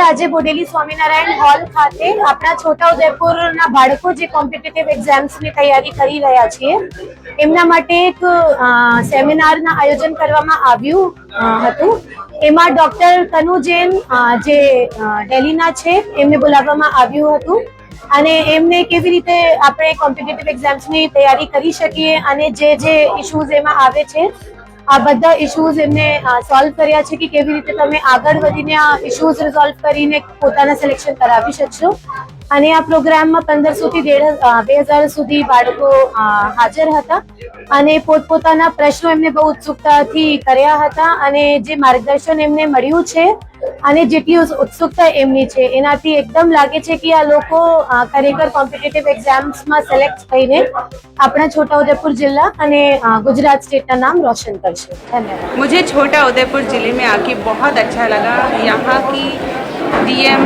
આજે બોડેલી સ્વામિનારાયણ હોલ ખાતે આપણા છોટાઉદેપુરના બાળકો જે કોમ્પિટિટિવ એક્ઝામ્સની તૈયારી કરી રહ્યા છે એમના માટે એક સેમિનારના આયોજન કરવામાં આવ્યું હતું। એમાં ડોક્ટર તનુ જૈન જે દિલ્હીના છે એમને બોલાવવામાં આવ્યું હતું અને એમને કેવી રીતે આપણે કોમ્પિટિટિવ એક્ઝામ્સની તૈયારી કરી શકીએ અને જે ઇશ્યુઝ એમાં આવે છે આ બધા ઇશ્યુઝ એમને સોલ્વ કર્યા છે કે કેવી રીતે તમે આગળ વધીને આ ઇશ્યુઝ રિઝોલ્વ કરીને પોતાના સિલેક્શન કરાવી શકશો। અને આ પ્રોગ્રામમાં 1500 થી 2000 સુધી બાળકો હાજર હતા અને પોતપોતાના પ્રશ્નો એમને બહુ ઉત્સુકતાથી કર્યા હતા અને જે માર્ગદર્શન એમને મળ્યું છે અને જેટલી ઉત્સુકતા એમની છે એનાથી એકદમ લાગે છે કે આ લોકો ખરેખર કોમ્પિટિટિવ એક્ઝામ્સમાં સિલેક્ટ થઈને अपना छोटा उदयपुर जिला અને गुजरात स्टेट का नाम रोशन करशे। धन्यवाद। मुझे छोटा उदयपुर ज़िले में आके बहुत अच्छा लगा। यहाँ की डीएम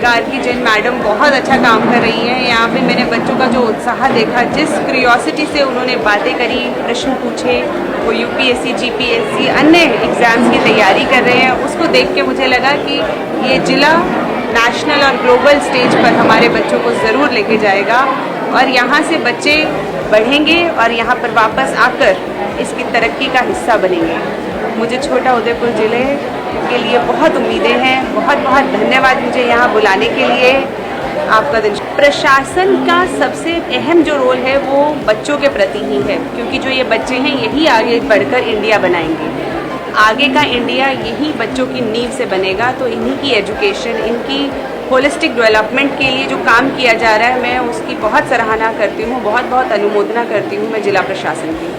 गार्गी जैन मैडम बहुत अच्छा काम कर रही हैं। यहाँ पे मैंने बच्चों का जो उत्साह देखा, जिस क्यूरियोसिटी से उन्होंने बातें करी, प्रश्न पूछे, वो यूपीएससी जीपीएससी अन्य एग्ज़ाम्स की तैयारी कर रहे हैं, उसको देख के मुझे लगा कि ये ज़िला नेशनल और ग्लोबल स्टेज पर हमारे बच्चों को ज़रूर लेके जाएगा और यहाँ से बच्चे बढ़ेंगे और यहाँ पर वापस आकर इसकी तरक्की का हिस्सा बनेंगे। मुझे छोटा उदयपुर ज़िले के लिए बहुत उम्मीदें हैं। बहुत बहुत धन्यवाद मुझे यहाँ बुलाने के लिए। आपका दिन। प्रशासन का सबसे अहम जो रोल है वो बच्चों के प्रति ही है, क्योंकि जो ये बच्चे हैं यही आगे बढ़कर इंडिया बनाएंगे। आगे का इंडिया यही बच्चों की नींव से बनेगा। तो इन्हीं की एजुकेशन, इनकी होलिस्टिक डेवलपमेंट के लिए जो काम किया जा रहा है, मैं उसकी बहुत सराहना करती हूँ, बहुत बहुत अनुमोदना करती हूँ मैं जिला प्रशासन की।